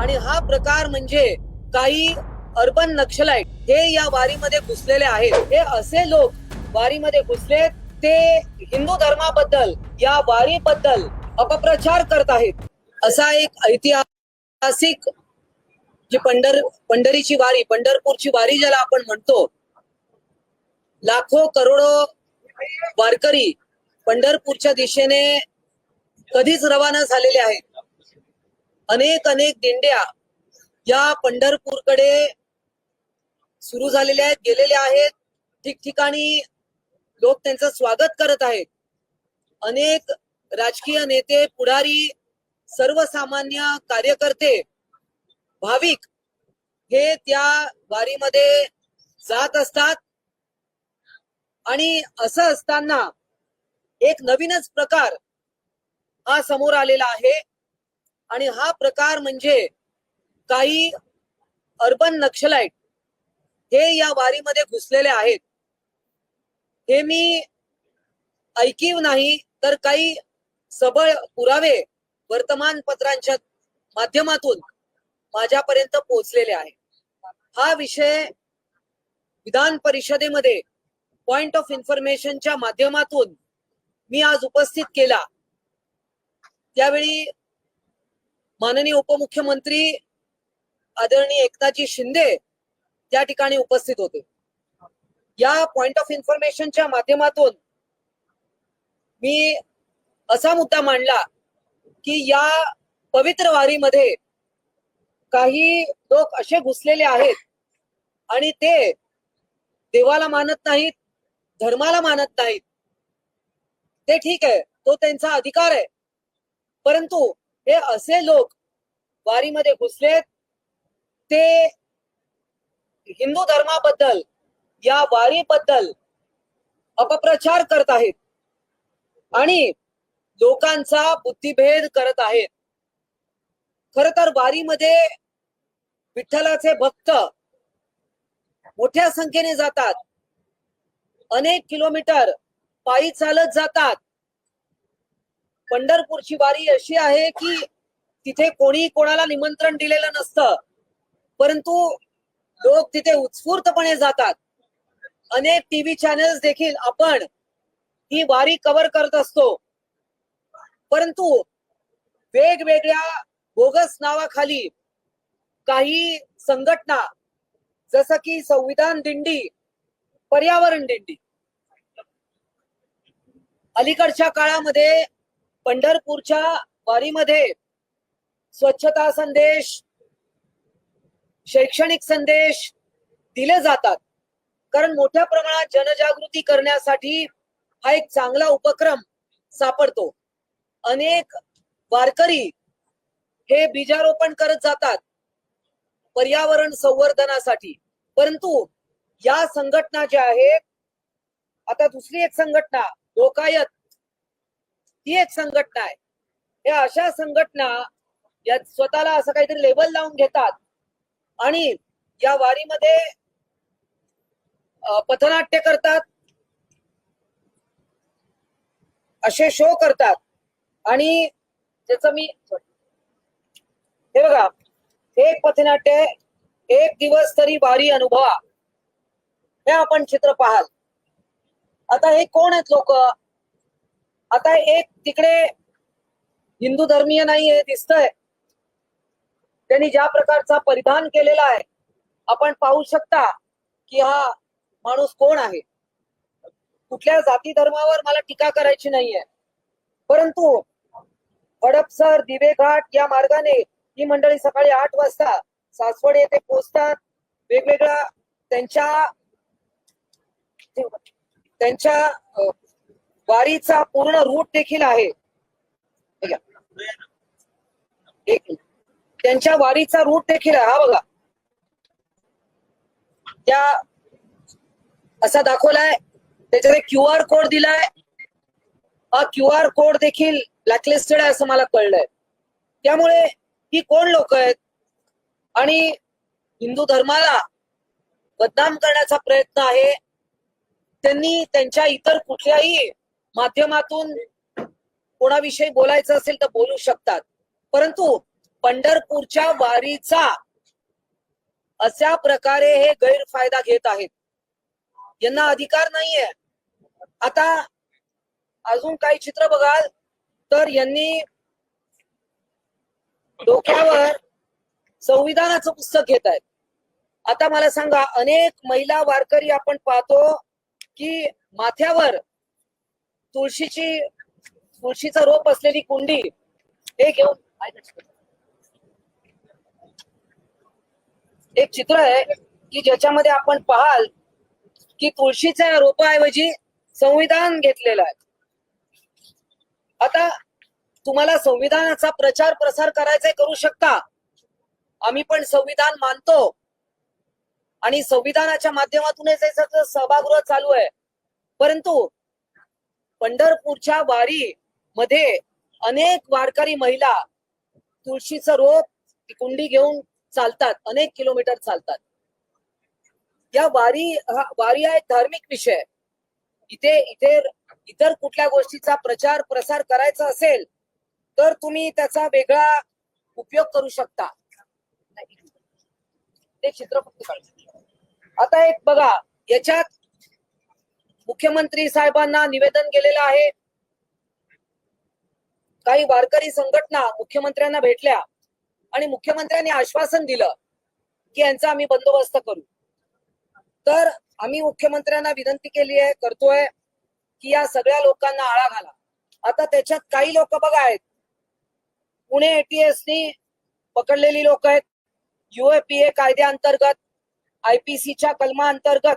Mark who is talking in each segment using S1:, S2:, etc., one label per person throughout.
S1: आणि हा प्रकार म्हणजे काही अर्बन नक्षलाईट हे या वारीमध्ये घुसलेले आहेत. हे असे लोक वारीमध्ये घुसलेत, ते हिंदू धर्माबद्दल, या वारीबद्दल अपप्रचार करत आहेत. असा एक ऐतिहासिक जी पंढरीची वारी, पंढरपूरची वारी ज्याला आपण म्हणतो, लाखो करोडो वारकरी पंढरपूरच्या दिशेने कधीच रवाना झालेले आहेत. अनेक दिंड्या या पंढरपूरकडे सुरू झालेल्या आहेत, गेलेल्या आहेत. ठिकठिकाणी लोक त्यांचं स्वागत करत आहेत. अनेक राजकीय नेते, पुढारी, सर्वसामान्य कार्यकर्ते, भाविक हे त्या वारीमध्ये जात असतात. आणि असं असताना एक नवीनच प्रकार हा समोर आलेला आहे. आणि हा प्रकार म्हणजे काही अर्बन नक्षलाईट हे या वारीमध्ये घुसलेले आहेत. हे मी ऐकीव नाही तर काही सबळ पुरावे वर्तमानपत्रांच्या माध्यमातून माझ्यापर्यंत पोहोचलेले आहे. हा विषय विधान परिषदेमध्ये पॉइंट ऑफ इन्फॉर्मेशनच्या माध्यमातून मी आज उपस्थित केला. त्यावेळी माननीय उपमुख्यमंत्री आदरणीय एकनाथजी शिंदे त्या ठिकाणी उपस्थित होते. या पॉइंट ऑफ इन्फॉर्मेशनच्या माध्यमातून मी असा मुद्दा मांडला की या पवित्र वारीमध्ये काही लोक असे घुसलेले आहेत आणि ते देवाला मानत नाहीत, धर्माला मानत नाहीत. ते ठीक आहे, तो त्यांचा अधिकार आहे. परंतु हे असे लोक वारीमध्ये घुसलेत, ते हिंदू धर्माबद्दल, या वारीबद्दल अपप्रचार करत आहेत आणि लोकांचा बुद्धिभेद करत आहेत. खर तर वारीमध्ये विठ्ठलाचे भक्त मोठ्या संख्येने जातात. अनेक किलोमीटर पायी चालत जातात. पंढरपूरची वारी अशी आहे की तिथे कोणी कोणाला निमंत्रण दिलेलं नसतं, परंतु लोक तिथे उत्स्फूर्तपणे जातात. अनेक टीव्ही चॅनल्स देखील आपण ही वारी कव्हर करत असतो. परंतु वेगवेगळ्या बोगस नावाखाली काही संघटना, जसं की संविधान दिंडी, पर्यावरण दिंडी, अलीकडच्या काळामध्ये पंढरपूरच्या वारीमध्ये स्वच्छता संदेश, शैक्षणिक संदेश दिले जातात. कारण मोठ्या प्रमाणात जनजागृती करण्यासाठी हा एक चांगला उपक्रम सापडतो. अनेक वारकरी हे बीजारोपण करत जातात पर्यावरण संवर्धनासाठी. परंतु या संघटना ज्या आहेत, आता दुसरी एक संघटना लोकायत, ही एक संघटना आहे. या अशा संघटना या स्वतःला असं काहीतरी लेबल लावून घेतात आणि या वारीमध्ये पथनाट्य करतात, असे शो करतात. आणि त्याचं मी हे बघा, एक पथनाट्य, एक दिवस तरी वारी अनुभवा, हे आपण चित्र पाहाल. आता हे कोण आहेत लोक? आता एक तिकडे हिंदू धर्मीय नाही हे दिसतंय. त्यांनी ज्या प्रकारचा परिधान केलेला आहे, आपण पाहू शकता की हा माणूस कोण आहे. कुठल्या जाती धर्मावर मला टीका करायची नाहीये, परंतु हडपसर, दिवेघाट या मार्गाने ही मंडळी सकाळी 8 वाजता सासवड येथे पोहोचतात. वेगवेगळ्या त्यांच्या वारीचा पूर्ण रूट देखील आहे. त्यांच्या वारीचा रूट देखील आहे. हा बघा, त्या असा दाखवलाय, त्याच्यात QR कोड दिलाय. हा QR कोड देखील ब्लॅकलिस्टेड आहे असं मला कळलंय. त्यामुळे ही कोण लोक आहेत आणि हिंदू धर्माला बदनाम करण्याचा प्रयत्न आहे. त्यांनी त्यांच्या इतर कुठल्याही माध्यमातून कोणाविषयी बोलायचं असेल तर बोलू शकतात, परंतु पंढरपूरच्या वारीचा अशा प्रकारे हे गैरफायदा घेत आहेत. यांना अधिकार नाहीये. आता अजून काही चित्र बघाल तर यांनी डोक्यावर संविधानाचं पुस्तक घेत आहेत. आता मला सांगा, अनेक महिला वारकरी आपण पाहतो की माथ्यावर तुळशीचं रोप असलेली कुंडी हे घेऊन, एक चित्र आहे की ज्याच्यामध्ये आपण पाहाल की तुळशीच्या रोपाऐवजी संविधान घेतलेलं आहे. आता तुम्हाला संविधानाचा प्रचार प्रसार करायचा करू शकता. आम्ही पण संविधान मानतो आणि संविधानाच्या माध्यमातूनच याचं सभागृह चालू आहे. परंतु पंढरपूरच्या वारी मध्ये अनेक वारकरी महिला तुळशीचं रोप कुंडी घेऊन चालतात, अनेक किलोमीटर चालतात. या वारी हा एक धार्मिक विषय. इतर कुठल्या गोष्टीचा प्रचार प्रसार करायचा असेल तर तुम्ही त्याचा वेगळा उपयोग करू शकता. ते चित्र फक्त काढू. आता एक बघा, याच्यात मुख्यमंत्री साहेबांना निवेदन केलेलं आहे. काही वारकरी संघटना मुख्यमंत्र्यांना भेटल्या आणि मुख्यमंत्र्यांनी आश्वासन दिलं की यांचा आम्ही बंदोबस्त करू. तर आम्ही मुख्यमंत्र्यांना विनंती करतोय की या सगळ्या लोकांना आळा घाला. आता त्याच्यात काही लोक बघा आहेत, पुणे ATSनी पकडलेली लोक आहेत. UAPA कायद्याअंतर्गत, IPCच्या कलमाअंतर्गत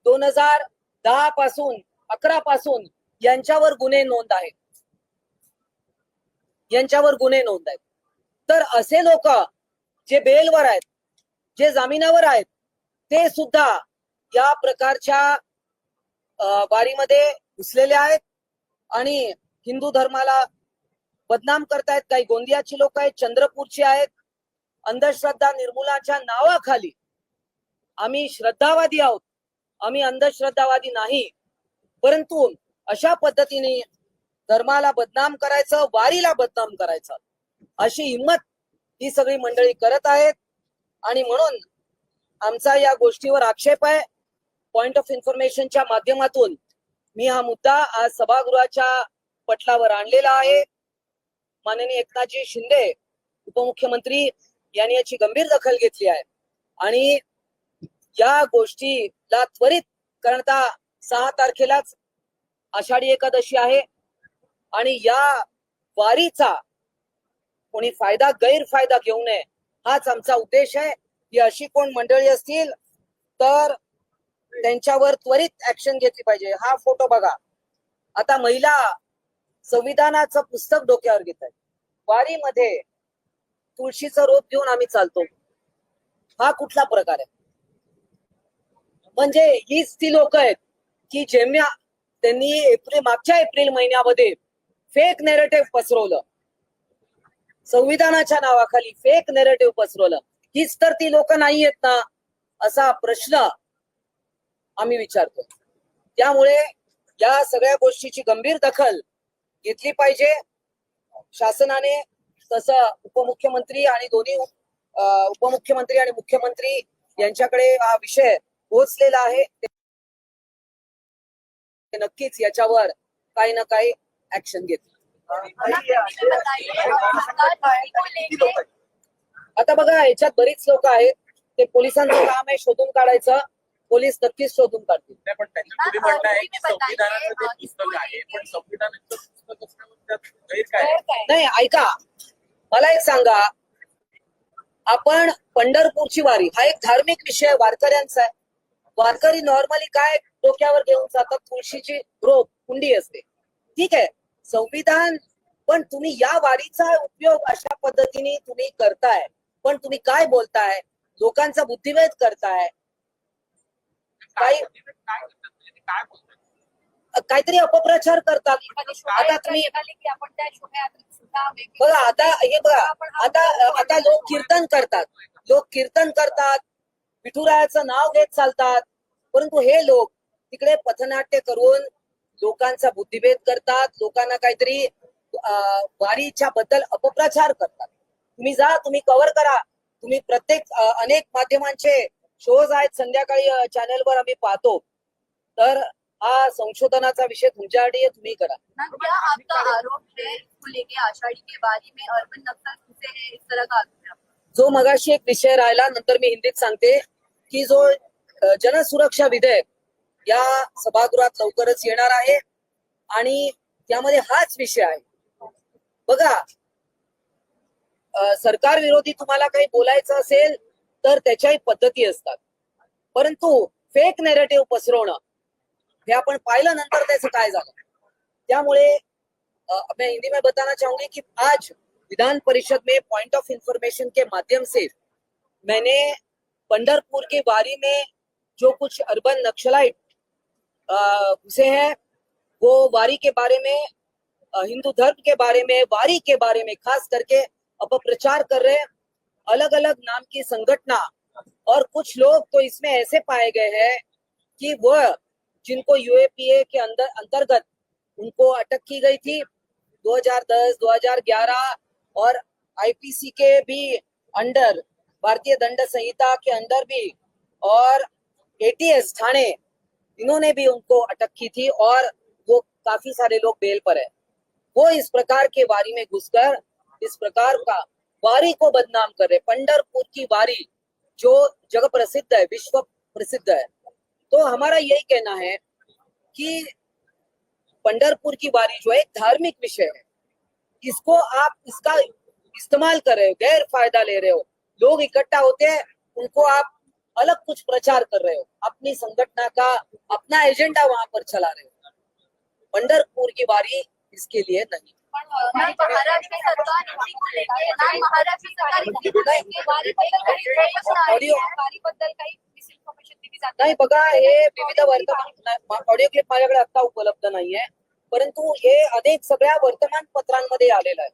S1: 2010 पासून 11 पासून यांच्यावर गुन्हे नोंद आहेत. तर असे लोक जे बेलवर आहेत, जे जामिनावर आहेत, ते सुद्धा या प्रकारच्या वारीमध्ये घुसलेले आहेत आणि हिंदू धर्माला बदनाम करतायत. काही गोंदियाची लोक आहेत, चंद्रपूरची आहेत. अंधश्रद्धा निर्मूलनाच्या नावाखाली आम्ही श्रद्धावादी आहोत, आम्ही अंधश्रद्धावादी नाही. परंतु अशा पद्धतीने धर्माला बदनाम करायचं, वारीला बदनाम करायचं, अशी हिंमत ही सगळी मंडळी करत आहेत. आणि म्हणून आमचा या गोष्टीवर आक्षेप आहे. पॉइंट ऑफ इन्फॉर्मेशनच्या माध्यमातून मी हा मुद्दा आज सभागृहाच्या पटलावर आणलेला आहे. माननीय एकनाथजी शिंदे उपमुख्यमंत्री यांनी याची गंभीर दखल घेतली आहे आणि या गोष्टीला त्वरित, कारण आता 6 तारखेलाच आषाढी एकादशी आहे आणि या वारीचा कोणी गैरफायदा घेऊ नये हाच आमचा उद्देश आहे. की अशी कोण मंडळी असतील तर त्यांच्यावर त्वरित ऍक्शन घेतली पाहिजे. हा फोटो बघा. आता महिला संविधानाचं पुस्तक डोक्यावर घेत आहेत. वारीमध्ये तुळशीचं रोप घेऊन आम्ही चालतो, हा कुठला प्रकार आहे? म्हणजे हीच ती लोक आहेत की जेव्हा त्यांनी मागच्या एप्रिल महिन्यामध्ये फेक नेरेटिव्ह पसरवलं, संविधानाच्या नावाखाली फेक नेरेटिव्ह पसरवलं, हीच तर ती लोक नाही आहेत ना, असा प्रश्न आम्ही विचारतो. त्यामुळे या सगळ्या गोष्टीची गंभीर दखल घेतली पाहिजे शासनाने. तसं उपमुख्यमंत्री आणि दोन्ही उपमुख्यमंत्री आणि मुख्यमंत्री यांच्याकडे हा विषय पोहोचलेला आहे. नक्कीच याच्यावर काही ना काही ऍक्शन घेतली. आता बघा, याच्यात बरीच लोक आहेत. ते पोलिसांचं काम आहे शोधून काढायचं. पोलीस नक्कीच शोधून काढतील.
S2: पण त्यांनी म्हणताय की संविधानाचं ते पुस्तक आहे, पण संविधानाचं पुस्तक असल्यामुळे गैर काय?
S1: नाही, ऐका, मला एक सांगा, आपण पंढरपूरची वारी हा एक धार्मिक विषय वारकऱ्यांचा आहे. वारकरी नॉर्मली काय डोक्यावर घेऊन जातात? तुळशीची रोप कुंडी असते, ठीक आहे, संविधान. पण तुम्ही या वारीचा उपयोग अशा पद्धतीने तुम्ही करताय, पण तुम्ही काय बोलताय? लोकांचा बुद्धिभेद करताय, काहीतरी अपप्रचार करतात. आता तुम्ही बघा, आता हे बघा, आता लोक कीर्तन करतात, विठुरायाचं नाव घेत चालतात. परंतु हे लोक तिकडे पथनाट्य करून लोकांचा बुद्धिभेद करतात, लोकांना काहीतरी वारीच्या बद्दल अपप्रचार करतात. तुम्ही जा, तुम्ही कव्हर करा. तुम्ही प्रत्येक अनेक माध्यमांचे शोज आहेत संध्याकाळी चॅनलवर आम्ही पाहतो. तर हा संशोधनाचा विषय तुमच्यासाठी आहे, तुम्ही करा.
S3: क्या आपका आरोप है इसको लेके आषाढ़ी के बारी में अर्बन नक्सल घुसे हैं, इस तरह का आरोप है आपका?
S1: जो मगाशी एक विषय राहिला, नंतर मी हिंदीत सांगते की जो जनसुरक्षा विधेयक या सभागृहात लवकरच येणार आहे आणि त्यामध्ये हाच विषय आहे. बघा, सरकार विरोधी तुम्हाला काही बोलायचं असेल तर त्याच्याही पद्धती असतात, परंतु फेक नॅरेटिव्ह पसरवणं हे आपण पाहिलं नंतर त्याचं काय झालं. त्यामुळे मैं हिंदी में बताना चाहूंगी कि आज विधान परिषद में पॉइंट ऑफ इंफॉर्मेशन के माध्यम से मैंने पंढरपुर की वारी में जो कुछ अर्बन नक्सलाइट घुसे हैं वो वारी के बारे में, हिंदू धर्म के बारे में, वारी के बारे में खास करके अपप्रचार कर रहे हैं. अलग अलग नाम की संगठना और कुछ लोग तो इसमें ऐसे पाए गए हैं कि वह जिनको यूएपीए के अंतर्गत उनको अटक की गई थी 2010, 2011 और आईपीसी के भी अंडर, भारतीय दंड संहिता के अंदर भी, और एटीएस थाने, इन्होंने भी उनको अटक की थी और वो काफी सारे लोग बेल पर है. वो इस प्रकार के वारी में घुसकर इस प्रकार का वारी को बदनाम कर रहे. पंढरपुर की वारी जो जगह प्रसिद्ध है, विश्व प्रसिद्ध है, तो हमारा यही कहना है कि पंढरपुर की वारी जो है धार्मिक विषय है, इसको आप इसका इस्तेमाल कर रहे हो, गैर फायदा ले रहे हो. लोग इकट्ठा होते हैं, उनको आप अलग कुछ प्रचार कर रहे हो, अपनी संगठना का अपना एजेंडा वहां पर चला रहे हो. पंढरपुर की वारी इसके लिए नहीं.
S3: महाराष्ट्र सरकार इसी को लेके महाराष्ट्र सरकार इसी को लेके वारीबद्दल काही प्रश्न आहे, वारीबद्दल काही मिसइन्फॉर्मेशन दिली जाते.
S1: नाही बघा, हे विविध वर्तमान ऑडिओ क्लिप माझ्याकडे आता उपलब्ध नाहीये, परंतु हे अनेक सगळ्या वर्तमानपत्रांमध्ये आलेलं आहे.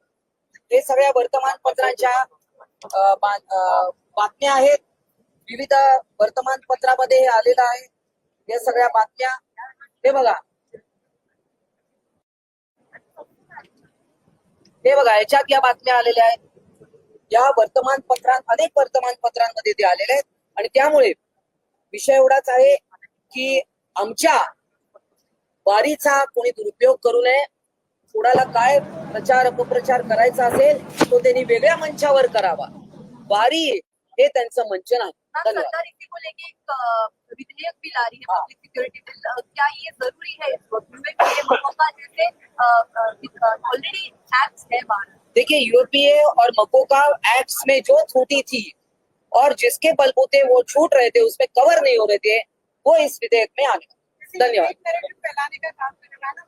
S1: हे सगळ्या वर्तमानपत्रांच्या बातम्या आहेत. विविध वर्तमानपत्रामध्ये हे आलेलं आहे. हे सगळ्या बातम्या हे बघा, याच्यात या बातम्या आलेल्या आहेत. या अनेक वर्तमानपत्रांमध्ये ते आलेले आहेत आणि त्यामुळे विषय एवढाच आहे की आमच्या वारीचा कोणी दुरुपयोग करू नये. कोणाला काय प्रचार अपप्रचार करायचा असेल तो त्यांनी वेगळ्या मंचावर करावा. वारी हे त्यांचं मंच नाही. धन्यवाद.
S3: सरकार इसी को लेके एक विधेयक भी ला रही है, पब्लिक सिक्योरिटी बिल. क्या ये जरूरी है यूएपीए मकोका जैसे ऑलरेडी एक्ट्स है बाहर?
S1: देखिए, यूएपीए और मकोका एक्ट्स में जो त्रुटि थी और जिसके बलबूते वो छूट रहे थे, उसमें कवर नहीं हो रहे थे, वो इस विधेयक में आने. धन्यवाद.
S3: फैलाने का काम करेगा ना.